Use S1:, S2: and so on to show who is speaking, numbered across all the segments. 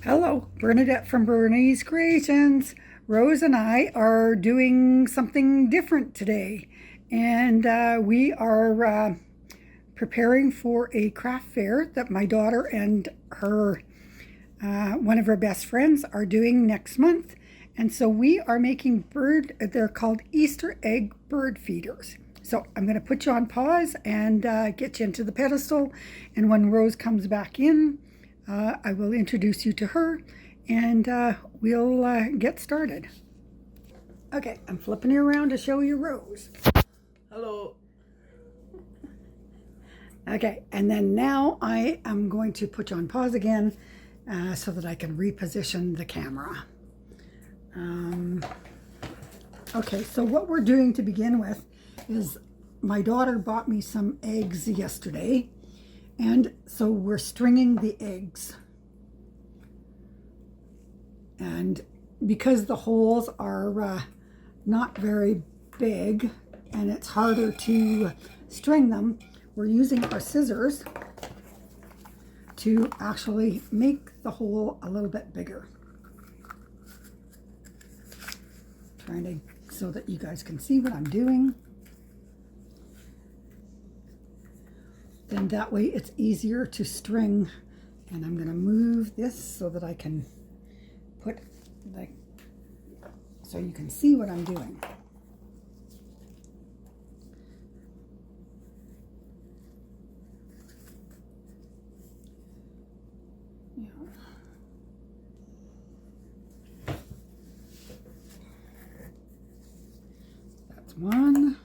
S1: Hello, Bernadette from Bernie's Creations. Rose and I are doing something different today, and we are preparing for a craft fair that my daughter and her one of her best friends are doing next month. And so we are making they're called Easter egg bird feeders. So I'm going to put you on pause and get you into the pedestal. And when Rose comes back in, I will introduce you to her and we'll get started. Okay, I'm flipping you around to show you Rose.
S2: Hello.
S1: Okay, and then now I am going to put you on pause again so that I can reposition the camera. Okay, so what we're doing to begin with is my daughter bought me some eggs yesterday, and so we're stringing the eggs. And because the holes are not very big and it's harder to string them, we're using our scissors to actually make the hole a little bit bigger. Trying to so that you guys can see what I'm doing. Then that way it's easier to string. And I'm going to move this so that I can put so you can see what I'm doing. That's one.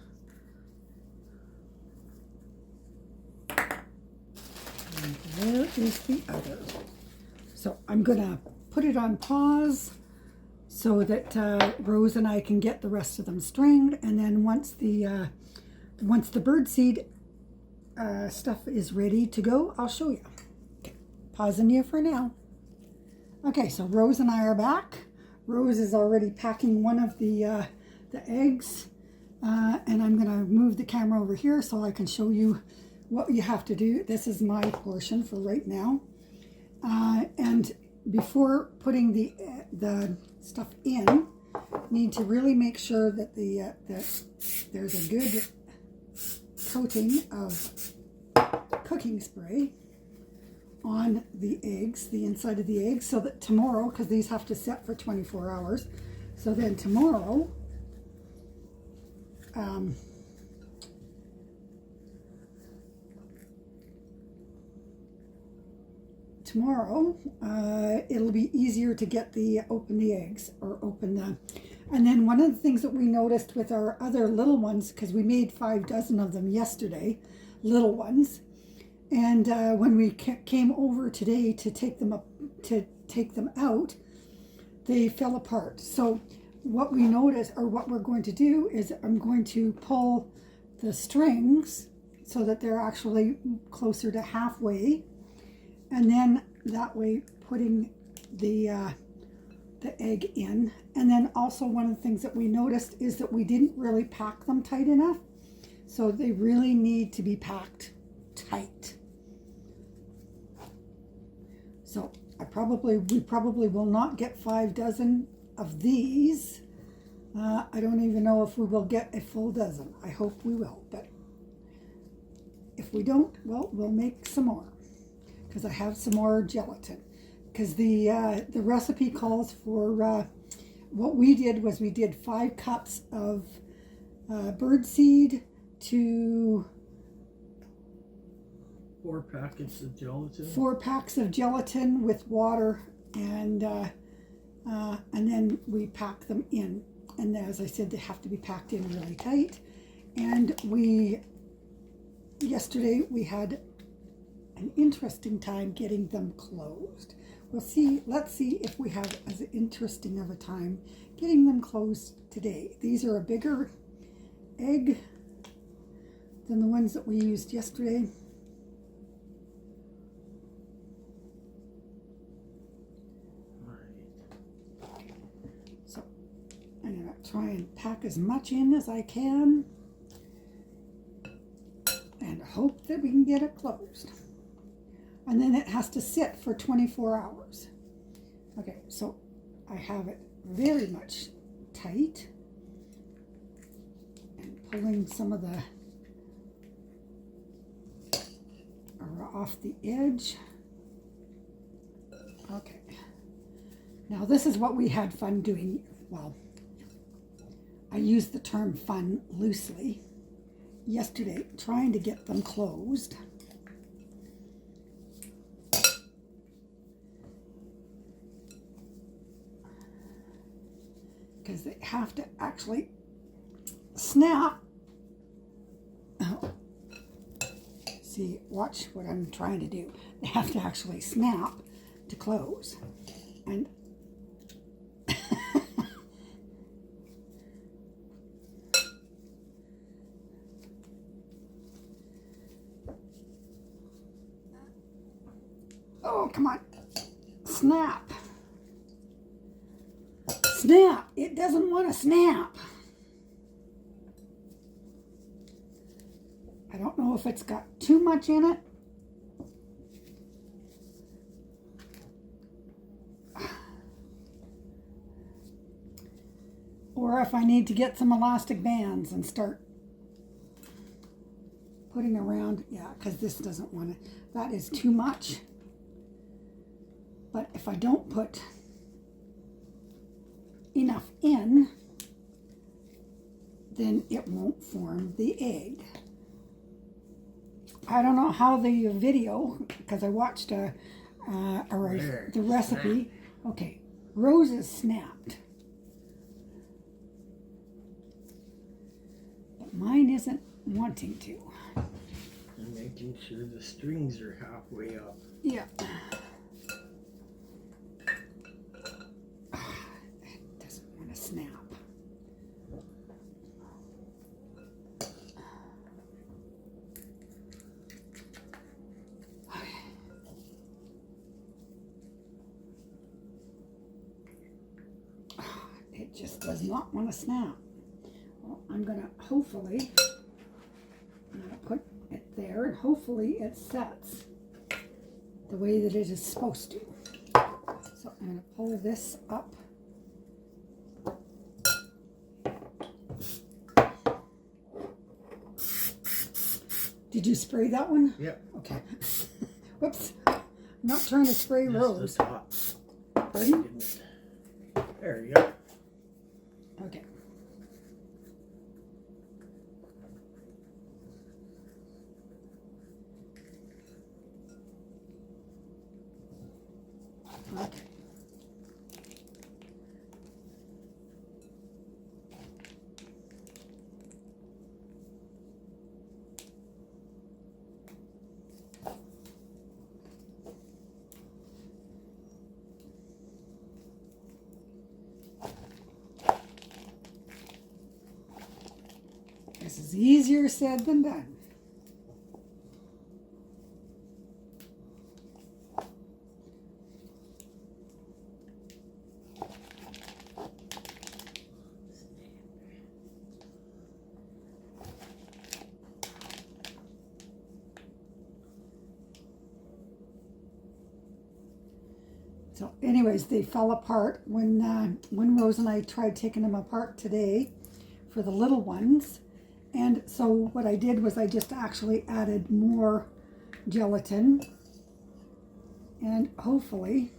S1: And there is the other. So I'm going to put it on pause so that Rose and I can get the rest of them stringed. And then once the birdseed stuff is ready to go, I'll show you. Okay, pausing you for now. Okay, so Rose and I are back. Rose is already packing one of the eggs. And I'm going to move the camera over here so I can show you what you have to do. This is my portion for right now. And before putting the stuff in, need to really make sure that that there's a good coating of cooking spray on the eggs, the inside of the eggs, so that tomorrow, because these have to set for 24 hours, so then tomorrow, it'll be easier to get open the eggs or open the. And then one of the things that we noticed with our other little ones, because we made 5 dozen of them yesterday, little ones, and when we came over today to take them out, they fell apart. So what we noticed, or what we're going to do, is I'm going to pull the strings so that they're actually closer to halfway, and then that way putting the egg in. And then also one of the things that we noticed is that we didn't really pack them tight enough, so they really need to be packed tight. So we probably will not get 5 dozen of these. I don't even know if we will get a full dozen. I hope we will, but if we don't, well, we'll make some more, because I have some more gelatin. Because the recipe calls for, what we did was we did 5 cups of birdseed to
S2: 4 packets of gelatin.
S1: 4 packs of gelatin with water, and then we pack them in. And as I said, they have to be packed in really tight. And yesterday we had an interesting time getting them closed. Let's see if we have as interesting of a time getting them closed today. These are a bigger egg than the ones that we used yesterday. So I'm going to try and pack as much in as I can and hope that we can get it closed. And then it has to sit for 24 hours. Okay, so I have it very much tight and pulling some of the off the edge. Okay, now this is what we had fun doing. Well, I used the term fun loosely yesterday, trying to get them closed. Because they have to actually snap. Oh. See, watch what I'm trying to do. They have to actually snap to close. And oh, come on. Snap. Snap. It doesn't want to snap. I don't know if it's got too much in it. Or if I need to get some elastic bands and start putting around. Yeah, because this doesn't want to. That is too much. But if I don't put enough in, then it won't form the egg. I don't know how the video, because I watched the recipe. Okay, Rose is snapped. But mine isn't wanting to.
S2: I'm making sure the strings are halfway up.
S1: Yeah. It doesn't want to snap. It just does not want to snap. Well, I'm going to hopefully put it there, and hopefully it sets the way that it is supposed to. So I'm going to pull this up. Did you spray that one?
S2: Yep.
S1: Okay. Whoops. I'm not trying to spray Rose.
S2: Just the top.
S1: Pardon?
S2: There you go.
S1: Okay. Okay. This is easier said than done. So anyways, they fell apart when Rose and I tried taking them apart today for the little ones. And so what I did was I just actually added more gelatin, and hopefully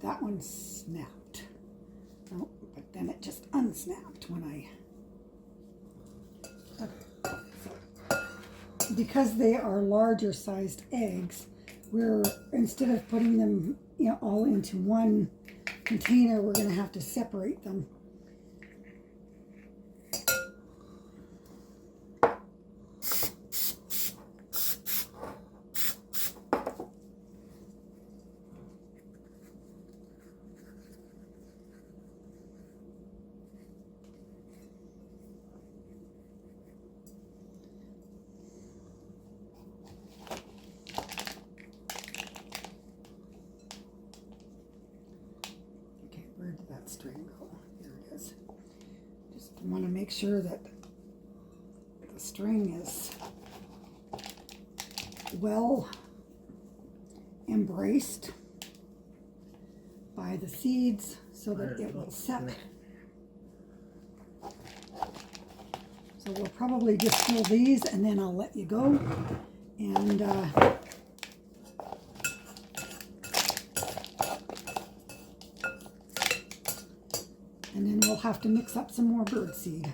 S1: that one snapped. Oh, but then it just unsnapped when I... Okay. So, because they are larger sized eggs, we're, instead of putting them, you know, all into one container, we're going to have to separate them. go. There it is. Just want to make sure that the string is well embraced by the seeds so that it will set. So we'll probably just fill these and then I'll let you go. And then we'll have to mix up some more birdseed.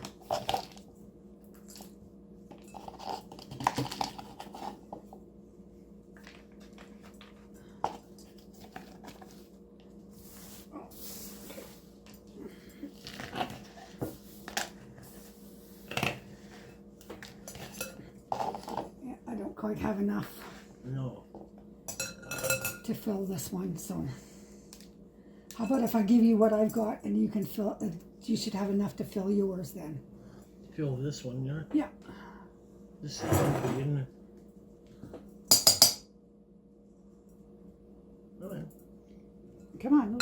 S1: I don't quite have enough to fill this one, so how about if I give you what I've got and you can fill it? You should have enough to fill yours then.
S2: Fill this one, yeah?
S1: Yeah.
S2: This is empty, isn't it? Oh, yeah.
S1: Come on.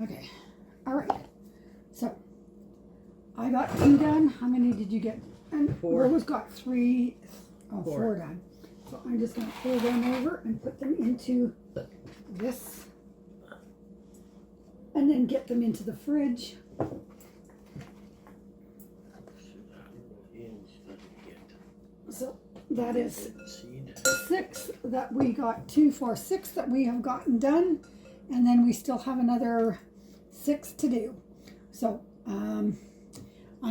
S1: Okay. All right. So I got 2 done. How many did you get? And
S2: 4.
S1: Rose got 3. Oh,
S2: 4.
S1: 4 done. So I'm just going to pull them over and put them into this. And then get them into the fridge. So that is 6 that we got 2 for 6 that we have gotten done, and then we still have another 6 to do. So I'm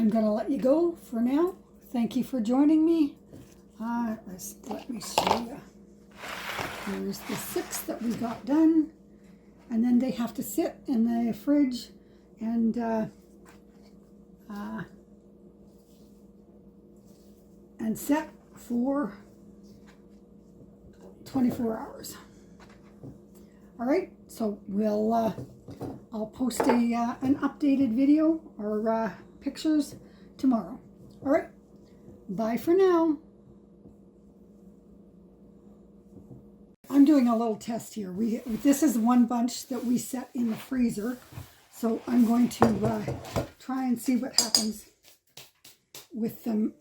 S1: gonna let you go for now. Thank you for joining me. Let me show you. Here's the 6 that we got done, and then they have to sit in the fridge and set for 24 hours. All right, so we'll I'll post an updated video or pictures tomorrow. All right, bye for now. I'm doing a little test here. This is one bunch that we set in the freezer, so I'm going to try and see what happens with them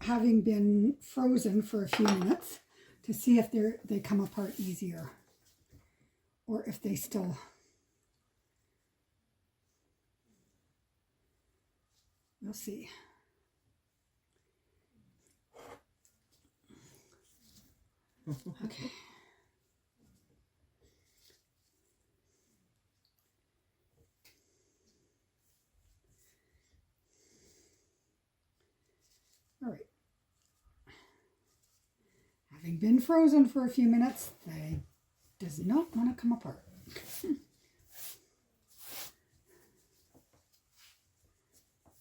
S1: having been frozen for a few minutes to see if they come apart easier or if they still. We'll see. Okay. All right. Having been frozen for a few minutes, they does not want to come apart.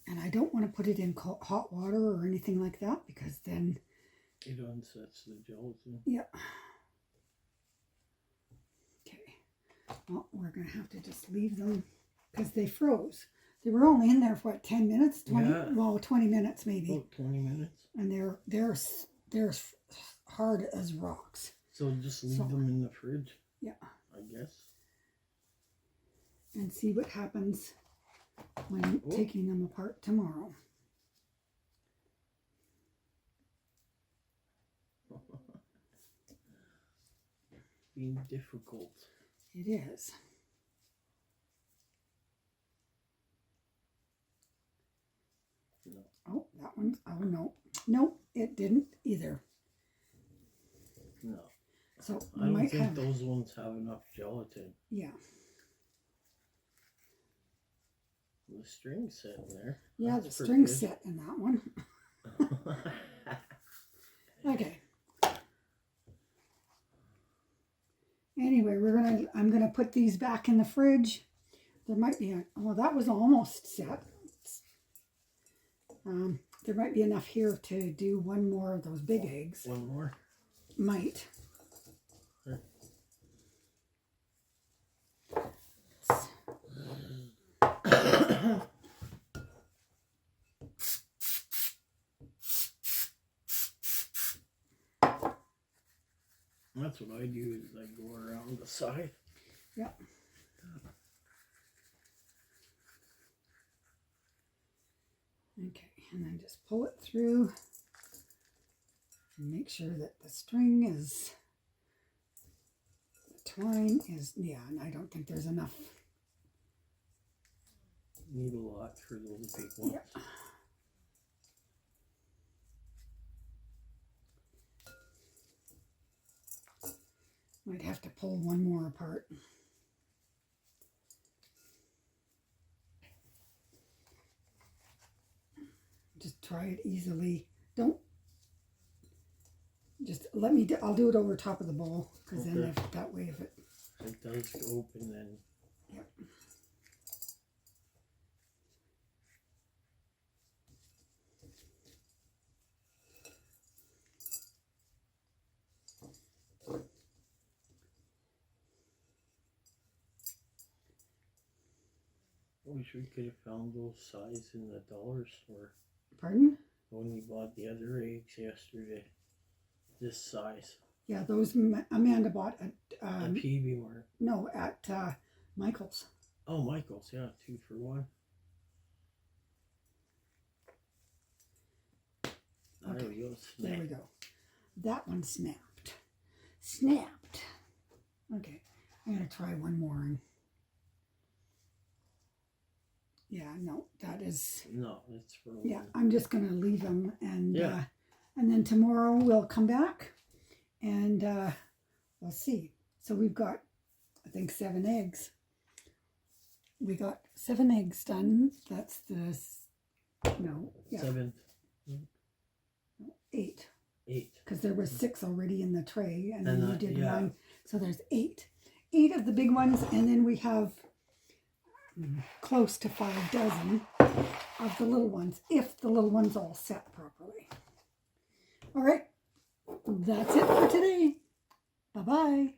S1: And I don't want to put it in hot water or anything like that because then
S2: it unsets the gelatin.
S1: Yeah. Okay. Well, we're going to have to just leave them because they froze. They were only in there for what, 10 minutes? 20? Yeah. Well, 20 minutes maybe.
S2: About 20 minutes.
S1: And they're hard as rocks.
S2: So just leave them in the fridge?
S1: Yeah.
S2: I guess.
S1: And see what happens when taking them apart tomorrow.
S2: Being difficult.
S1: It is.
S2: No.
S1: Oh, that one. Oh, no. No, it didn't either.
S2: No.
S1: So
S2: I don't think those ones have enough gelatin.
S1: Yeah.
S2: The string's set in there.
S1: Yeah, the string's set in that one. Okay. Anyway, I'm gonna put these back in the fridge. There might be that was almost set. There might be enough here to do one more of those big eggs.
S2: One more?
S1: Might.
S2: That's what I do, is I go around the side.
S1: Yep. Okay, and then just pull it through and make sure that the string is, the twine is, yeah, and I don't think there's enough.
S2: Need a lot for those big ones.
S1: Yep. Might have to pull one more apart. Just try it easily. Don't, just let me, I'll do it over top of the bowl, because then
S2: Okay.
S1: if, that way if it,
S2: It does open then.
S1: yep.
S2: I wish we could have found those size in the dollar store
S1: Pardon?
S2: when we bought the other eggs yesterday. This size.
S1: Yeah, those Amanda bought at,
S2: A PB Mart.
S1: no, at Michael's.
S2: Oh, Michael's, yeah, 2 for 1. There
S1: Okay.
S2: we go.
S1: There we
S2: Snap.
S1: go. That one snapped. Snapped. Okay, I'm gonna try one more. And yeah, no, that is.
S2: No, it's for
S1: Yeah,
S2: one.
S1: I'm just gonna leave them,
S2: Yeah.
S1: and then tomorrow we'll come back, and we'll see. So we've got, I think, 7 eggs. We got 7 eggs done. That's the no, yeah,
S2: 7,
S1: 8.
S2: 8.
S1: Because there was 6 already in the tray, and then
S2: And
S1: we did
S2: yeah.
S1: 1. So there's 8. 8 of the big ones, and then we have close to 5 dozen of the little ones, if the little ones all set properly. All right, that's it for today. Bye-bye.